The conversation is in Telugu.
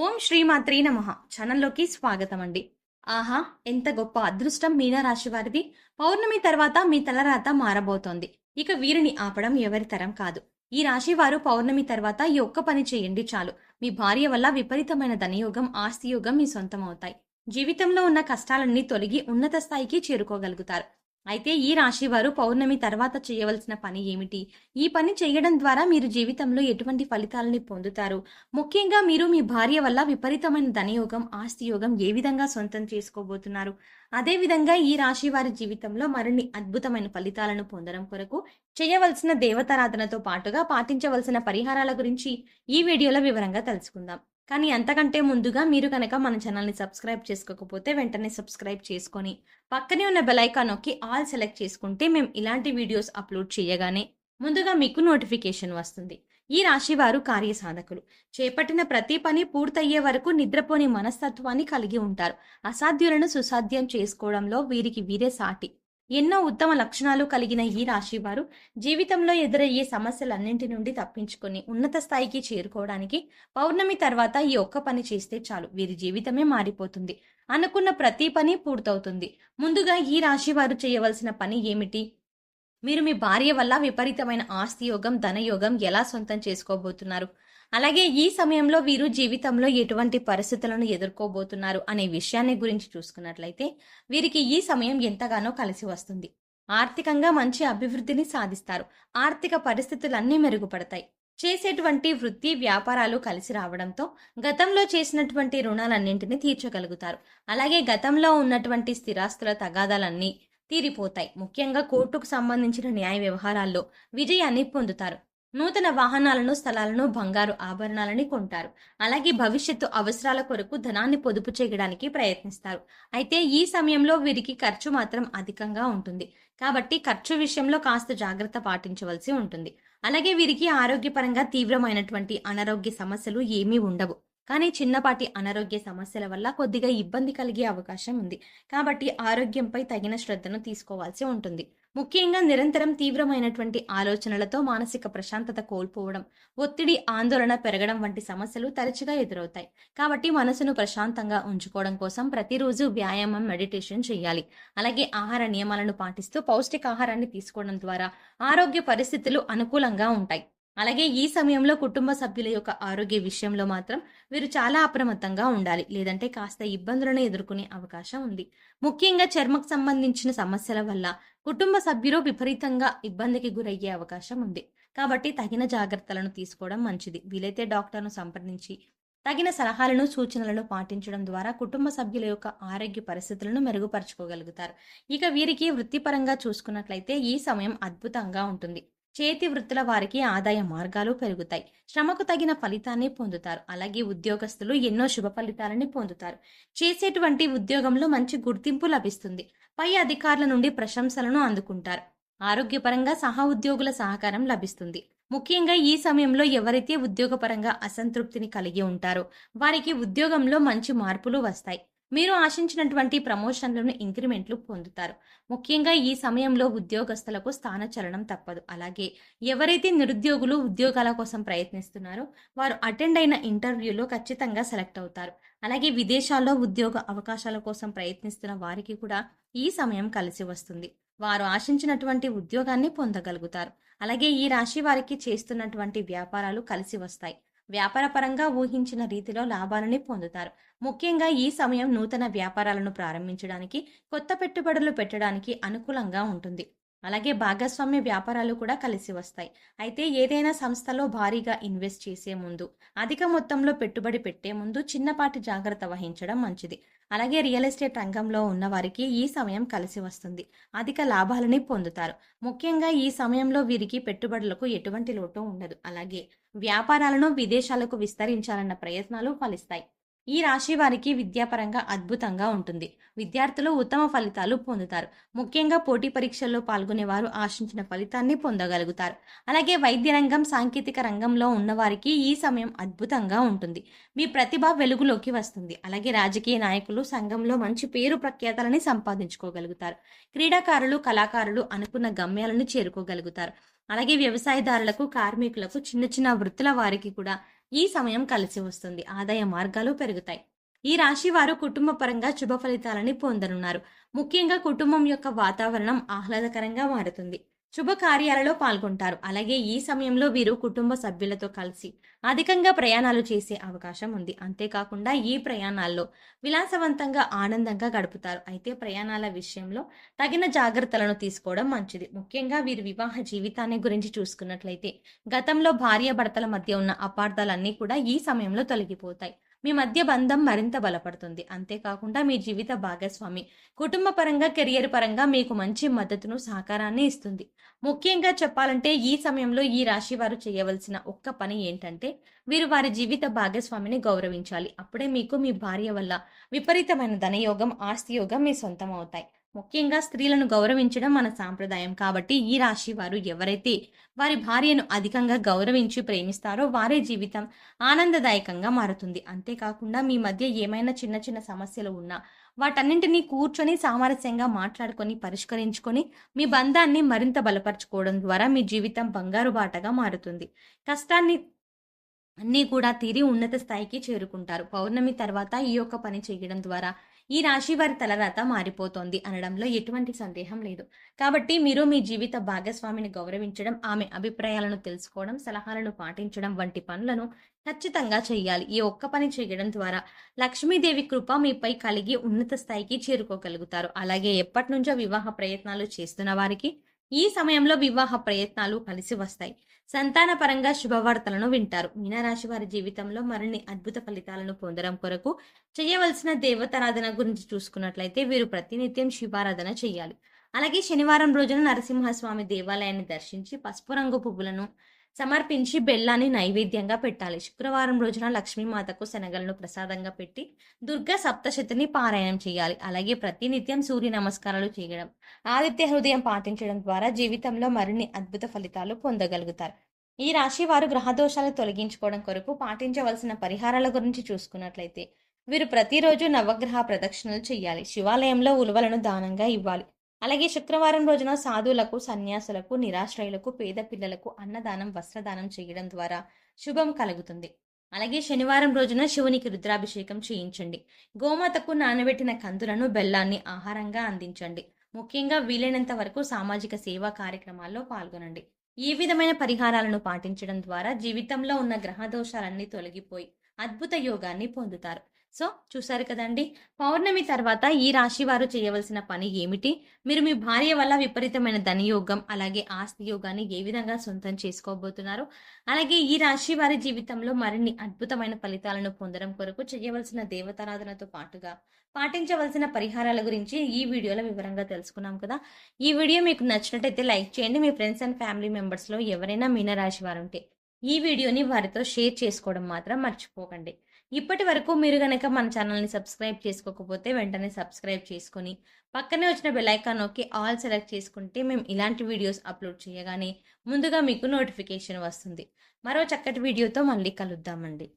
ఓం శ్రీమాత్రే నమః ఛానల్లోకి స్వాగతం అండి. ఆహా! ఎంత గొప్ప అదృష్టం మీనరాశి వారిది. పౌర్ణమి తర్వాత మీ తలరాత మారబోతోంది. ఇక వీరిని ఆపడం ఎవరి తరం కాదు. ఈ రాశి వారు పౌర్ణమి తర్వాత ఈ ఒక్క పని చేయండి చాలు. మీ భార్య వల్ల విపరీతమైన ధనయోగం, ఆస్తి యోగం మీ సొంతమవుతాయి. జీవితంలో ఉన్న కష్టాలన్నీ తొలగి ఉన్నత స్థాయికి చేరుకోగలుగుతారు. అయితే ఈ రాశి వారు పౌర్ణమి తర్వాత చేయవలసిన పని ఏమిటి? ఈ పని చేయడం ద్వారా మీరు జీవితంలో ఎటువంటి ఫలితాలని పొందుతారు? ముఖ్యంగా మీరు మీ భార్య వల్ల విపరీతమైన ధనయోగం, ఆస్తి యోగం ఏ విధంగా సొంతం చేసుకోబోతున్నారు? అదేవిధంగా ఈ రాశి వారి జీవితంలో మరిన్ని అద్భుతమైన ఫలితాలను పొందడం కొరకు చేయవలసిన దేవతారాధనతో పాటుగా పాటించవలసిన పరిహారాల గురించి ఈ వీడియోలో వివరంగా తెలుసుకుందాం. కానీ అంతకంటే ముందుగా మీరు కనుక మన ఛానల్ని సబ్స్క్రైబ్ చేసుకోకపోతే వెంటనే సబ్స్క్రైబ్ చేసుకొని పక్కనే ఉన్న బెల్ ఐకాన్ నొక్కి ఆల్ సెలెక్ట్ చేసుకుంటే మేము ఇలాంటి వీడియోస్ అప్లోడ్ చేయగానే ముందుగా మీకు నోటిఫికేషన్ వస్తుంది. ఈ రాశి వారు కార్యసాధకులు. చేపట్టిన ప్రతి పని పూర్తయ్యే వరకు నిద్రపోని మనస్తత్వాన్ని కలిగి ఉంటారు. అసాధ్యులను సుసాధ్యం చేసుకోవడంలో వీరికి వీరే సాటి. ఎన్నో ఉత్తమ లక్షణాలు కలిగిన ఈ రాశి వారు జీవితంలో ఎదురయ్యే సమస్యలన్నింటి నుండి తప్పించుకొని ఉన్నత స్థాయికి చేరుకోవడానికి పౌర్ణమి తర్వాత ఈ ఒక్క పని చేస్తే చాలు వీరి జీవితమే మారిపోతుంది. అనుకున్న ప్రతి పని పూర్తవుతుంది. ముందుగా ఈ రాశి వారు చేయవలసిన పని ఏమిటి? మీరు మీ భార్య వల్ల విపరీతమైన ఆస్తి యోగం, ధనయోగం ఎలా సొంతం చేసుకోబోతున్నారు? అలాగే ఈ సమయంలో వీరు జీవితంలో ఎటువంటి పరిస్థితులను ఎదుర్కోబోతున్నారు అనే విషయాన్ని గురించి చూసుకున్నట్లయితే వీరికి ఈ సమయం ఎంతగానో కలిసి వస్తుంది. ఆర్థికంగా మంచి అభివృద్ధిని సాధిస్తారు. ఆర్థిక పరిస్థితులన్నీ మెరుగుపడతాయి. చేసేటువంటి వృత్తి వ్యాపారాలు కలిసి రావడంతో గతంలో చేసినటువంటి రుణాలన్నింటినీ తీర్చగలుగుతారు. అలాగే గతంలో ఉన్నటువంటి స్థిరాస్తుల తగాదాలన్నీ తీరిపోతాయి. ముఖ్యంగా కోర్టుకు సంబంధించిన న్యాయ వ్యవహారాల్లో విజయాన్ని పొందుతారు. నూతన వాహనాలను, స్థలాలను, బంగారు ఆభరణాలని కొంటారు. అలాగే భవిష్యత్తు అవసరాల కొరకు ధనాన్ని పొదుపు చేయడానికి ప్రయత్నిస్తారు. అయితే ఈ సమయంలో వీరికి ఖర్చు మాత్రం అధికంగా ఉంటుంది. కాబట్టి ఖర్చు విషయంలో కాస్త జాగ్రత్త పాటించవలసి ఉంటుంది. అలాగే వీరికి ఆరోగ్యపరంగా తీవ్రమైనటువంటి అనారోగ్య సమస్యలు ఏమీ ఉండవు. కానీ చిన్నపాటి అనారోగ్య సమస్యల వల్ల కొద్దిగా ఇబ్బంది కలిగే అవకాశం ఉంది. కాబట్టి ఆరోగ్యంపై తగిన శ్రద్ధను తీసుకోవాల్సి ఉంటుంది. ముఖ్యంగా నిరంతరం తీవ్రమైనటువంటి ఆలోచనలతో మానసిక ప్రశాంతత కోల్పోవడం, ఒత్తిడి, ఆందోళన పెరగడం వంటి సమస్యలు తరచుగా ఎదురవుతాయి. కాబట్టి మనసును ప్రశాంతంగా ఉంచుకోవడం కోసం ప్రతిరోజు వ్యాయామం, మెడిటేషన్ చేయాలి. అలాగే ఆహార నియమాలను పాటిస్తూ పౌష్టికాహారాన్ని తీసుకోవడం ద్వారా ఆరోగ్య పరిస్థితులు అనుకూలంగా ఉంటాయి. అలాగే ఈ సమయంలో కుటుంబ సభ్యుల యొక్క ఆరోగ్య విషయంలో మాత్రం వీరు చాలా అప్రమత్తంగా ఉండాలి. లేదంటే కాస్త ఇబ్బందులను ఎదుర్కొనే అవకాశం ఉంది. ముఖ్యంగా చర్మకు సంబంధించిన సమస్యల వల్ల కుటుంబ సభ్యులు విపరీతంగా ఇబ్బందికి గురయ్యే అవకాశం ఉంది. కాబట్టి తగిన జాగ్రత్తలను తీసుకోవడం మంచిది. వీలైతే డాక్టర్ను సంప్రదించి తగిన సలహాలను, సూచనలను పాటించడం ద్వారా కుటుంబ సభ్యుల యొక్క ఆరోగ్య పరిస్థితులను మెరుగుపరుచుకోగలుగుతారు. ఇక వీరికి వృత్తిపరంగా చూసుకున్నట్లయితే ఈ సమయం అద్భుతంగా ఉంటుంది. చేతి వృత్తుల వారికి ఆదాయ మార్గాలు పెరుగుతాయి. శ్రమకు తగిన ఫలితాన్ని పొందుతారు. అలాగే ఉద్యోగస్తులు ఎన్నో శుభ ఫలితాలని పొందుతారు. చేసేటువంటి ఉద్యోగంలో మంచి గుర్తింపు లభిస్తుంది. పై అధికారుల నుండి ప్రశంసలను అందుకుంటారు. ఆరోగ్యపరంగా సహా ఉద్యోగుల సహకారం లభిస్తుంది. ముఖ్యంగా ఈ సమయంలో ఎవరైతే ఉద్యోగపరంగా అసంతృప్తిని కలిగి ఉంటారో వారికి ఉద్యోగంలో మంచి మార్పులు వస్తాయి. మీరు ఆశించినటువంటి ప్రమోషన్లను, ఇంక్రిమెంట్లు పొందుతారు. ముఖ్యంగా ఈ సమయంలో ఉద్యోగస్తులకు స్థానచలనం తప్పదు. అలాగే ఎవరైతే నిరుద్యోగులు ఉద్యోగాల కోసం ప్రయత్నిస్తున్నారో వారు అటెండ్ అయిన ఇంటర్వ్యూలో ఖచ్చితంగా సెలెక్ట్ అవుతారు. అలాగే విదేశాల్లో ఉద్యోగ అవకాశాల కోసం ప్రయత్నిస్తున్న వారికి కూడా ఈ సమయం కలిసి వస్తుంది. వారు ఆశించినటువంటి ఉద్యోగాన్ని పొందగలుగుతారు. అలాగే ఈ రాశి వారికి చేస్తున్నటువంటి వ్యాపారాలు కలిసి వస్తాయి. వ్యాపారపరంగా ఊహించిన రీతిలో లాభాలని పొందుతారు. ముఖ్యంగా ఈ సమయం నూతన వ్యాపారాలను ప్రారంభించడానికి, కొత్త పెట్టుబడులు పెట్టడానికి అనుకూలంగా ఉంటుంది. అలాగే భాగస్వామ్య వ్యాపారాలు కూడా కలిసి వస్తాయి. అయితే ఏదైనా సంస్థలో భారీగా ఇన్వెస్ట్ చేసే ముందు, అధిక మొత్తంలో పెట్టుబడి పెట్టే ముందు చిన్నపాటి జాగ్రత్త వహించడం మంచిది. అలాగే రియల్ ఎస్టేట్ రంగంలో ఉన్న వారికి ఈ సమయం కలిసి వస్తుంది. అధిక లాభాలని పొందుతారు. ముఖ్యంగా ఈ సమయంలో వీరికి పెట్టుబడులకు ఎటువంటి లోటు ఉండదు. అలాగే వ్యాపారాలను విదేశాలకు విస్తరించాలన్న ప్రయత్నాలు ఫలిస్తాయి. ఈ రాశి వారికి విద్యాపరంగా అద్భుతంగా ఉంటుంది. విద్యార్థులు ఉత్తమ ఫలితాలు పొందుతారు. ముఖ్యంగా పోటీ పరీక్షల్లో పాల్గొనేవారు ఆశించిన ఫలితాన్ని పొందగలుగుతారు. అలాగే వైద్య రంగం, సాంకేతిక రంగంలో ఉన్నవారికి ఈ సమయం అద్భుతంగా ఉంటుంది. మీ ప్రతిభ వెలుగులోకి వస్తుంది. అలాగే రాజకీయ నాయకులు సంఘంలో మంచి పేరు ప్రఖ్యాతలని సంపాదించుకోగలుగుతారు. క్రీడాకారులు, కళాకారులు అనుకున్న గమ్యాలను చేరుకోగలుగుతారు. అలాగే వ్యవసాయదారులకు, కార్మికులకు, చిన్న చిన్న వృత్తుల వారికి కూడా ఈ సమయం కలిసి వస్తుంది. ఆదాయ మార్గాలు పెరుగుతాయి. ఈ రాశి వారు కుటుంబ పరంగా శుభ ఫలితాలని పొందనున్నారు. ముఖ్యంగా కుటుంబం యొక్క వాతావరణం ఆహ్లాదకరంగా మారుతుంది. శుభ కార్యాలలో పాల్గొంటారు. అలాగే ఈ సమయంలో వీరు కుటుంబ సభ్యులతో కలిసి అధికంగా ప్రయాణాలు చేసే అవకాశం ఉంది. అంతేకాకుండా ఈ ప్రయాణాల్లో విలాసవంతంగా ఆనందంగా గడుపుతారు. అయితే ప్రయాణాల విషయంలో తగిన జాగ్రత్తలను తీసుకోవడం మంచిది. ముఖ్యంగా వీరి వివాహ జీవితాన్ని గురించి చూసుకున్నట్లయితే గతంలో భార్యాభర్తల మధ్య ఉన్న అపార్థాలన్నీ కూడా ఈ సమయంలో తొలగిపోతాయి. మీ మధ్య బంధం మరింత బలపడుతుంది. అంతేకాకుండా మీ జీవిత భాగస్వామి కుటుంబ పరంగా, కెరియర్ పరంగా మీకు మంచి మద్దతును, సహకారాన్ని ఇస్తుంది. ముఖ్యంగా చెప్పాలంటే ఈ సమయంలో ఈ రాశి వారు చేయవలసిన ఒక్క పని ఏంటంటే వీరు వారి జీవిత భాగస్వామిని గౌరవించాలి. అప్పుడే మీకు మీ భార్య వల్ల విపరీతమైన ధనయోగం, ఆస్తి యోగం మీ సొంతం అవుతాయి. ముఖ్యంగా స్త్రీలను గౌరవించడం మన సాంప్రదాయం కాబట్టి ఈ రాశి వారు ఎవరైతే వారి భార్యను అధికంగా గౌరవించి ప్రేమిస్తారో వారి జీవితం ఆనందదాయకంగా మారుతుంది. అంతేకాకుండా మీ మధ్య ఏమైనా చిన్న చిన్న సమస్యలు ఉన్నా వాటన్నింటినీ కూర్చొని సామరస్యంగా మాట్లాడుకొని పరిష్కరించుకొని మీ బంధాన్ని మరింత బలపరచుకోవడం ద్వారా మీ జీవితం బంగారు బాటగా మారుతుంది. కష్టాన్ని అన్నీ కూడా తీరి ఉన్నత స్థాయికి చేరుకుంటారు. పౌర్ణమి తర్వాత ఈ యొక్క పని చేయడం ద్వారా ఈ రాశి వారి తలరాత మారిపోతోంది అనడంలో ఎటువంటి సందేహం లేదు. కాబట్టి మీరు మీ జీవిత భాగస్వామిని గౌరవించడం, ఆమె అభిప్రాయాలను తెలుసుకోవడం, సలహాలను పాటించడం వంటి పనులను ఖచ్చితంగా చేయాలి. ఈ ఒక్క పని చేయడం ద్వారా లక్ష్మీదేవి కృప మీపై కలిగి ఉన్నత స్థాయికి చేరుకోగలుగుతారు. అలాగే ఎప్పటి నుంచో వివాహ ప్రయత్నాలు చేస్తున్న వారికి ఈ సమయంలో వివాహ ప్రయత్నాలు కలిసి వస్తాయి. సంతాన పరంగా శుభవార్తలను వింటారు. మీనరాశి వారి జీవితంలో మరిన్ని అద్భుత ఫలితాలను పొందడం కొరకు చేయవలసిన దేవతారాధన గురించి చూసుకున్నట్లయితే వీరు ప్రతినిత్యం శివారాధన చేయాలి. అలాగే శనివారం రోజున నరసింహస్వామి దేవాలయాన్ని దర్శించి పసుపు రంగు పువ్వులను సమర్పించి బెల్లాన్ని నైవేద్యంగా పెట్టాలి. శుక్రవారం రోజున లక్ష్మీమాతకు శనగలను ప్రసాదంగా పెట్టి దుర్గా సప్తశతిని పారాయణం చేయాలి. అలాగే ప్రతినిత్యం సూర్య నమస్కారాలు చేయడం, ఆదిత్య హృదయం పాటించడం ద్వారా జీవితంలో మరిన్ని అద్భుత ఫలితాలు పొందగలుగుతారు. ఈ రాశి వారు గ్రహదోషాలు తొలగించుకోవడం కొరకు పాటించవలసిన పరిహారాల గురించి చూసుకున్నట్లయితే వీరు ప్రతిరోజు నవగ్రహ ప్రదక్షిణలు చేయాలి. శివాలయంలో ఉలువలను దానంగా ఇవ్వాలి. అలాగే శుక్రవారం రోజున సాధువులకు, సన్యాసులకు, నిరాశ్రయులకు, పేద పిల్లలకు అన్నదానం, వస్త్రదానం చేయడం ద్వారా శుభం కలుగుతుంది. అలాగే శనివారం రోజున శివునికి రుద్రాభిషేకం చేయించండి. గోమాతకు నానబెట్టిన కందులను, బెల్లాన్ని ఆహారంగా అందించండి. ముఖ్యంగా వీలైనంత వరకు సామాజిక సేవా కార్యక్రమాల్లో పాల్గొనండి. ఈ విధమైన పరిహారాలను పాటించడం ద్వారా జీవితంలో ఉన్న గ్రహ దోషాలన్నీ తొలగిపోయి అద్భుత యోగాన్ని పొందుతారు. సో చూసారు కదండి, పౌర్ణమి తర్వాత ఈ రాశి వారు చేయవలసిన పని ఏమిటి, మీరు మీ భార్య వల్ల విపరీతమైన ధనయోగం అలాగే ఆస్తి యోగాన్ని ఏ విధంగా సొంతం చేసుకోబోతున్నారు, అలాగే ఈ రాశి వారి జీవితంలో మరిన్ని అద్భుతమైన ఫలితాలను పొందడం కొరకు చేయవలసిన దేవతారాధనతో పాటుగా పాటించవలసిన పరిహారాల గురించి ఈ వీడియోలో వివరంగా తెలుసుకున్నాం కదా. ఈ వీడియో మీకు నచ్చినట్టయితే లైక్ చేయండి. మీ ఫ్రెండ్స్ అండ్ ఫ్యామిలీ మెంబర్స్లో ఎవరైనా మీనరాశి వారు ఉంటే ఈ వీడియోని వారితో షేర్ చేసుకోవడం మాత్రం మర్చిపోకండి. ఇప్పటి వరకు మీరు గనక మన ఛానల్ని సబ్స్క్రైబ్ చేసుకోకపోతే వెంటనే సబ్స్క్రైబ్ చేసుకొని పక్కనే వచ్చిన బెల్ ఐకాన్ నొక్కి ఆల్ సెలెక్ట్ చేసుకుంటే మేము ఇలాంటి వీడియోస్ అప్లోడ్ చేయగానే ముందుగా మీకు నోటిఫికేషన్ వస్తుంది. మరో చక్కటి వీడియోతో మళ్ళీ కలుద్దామండి.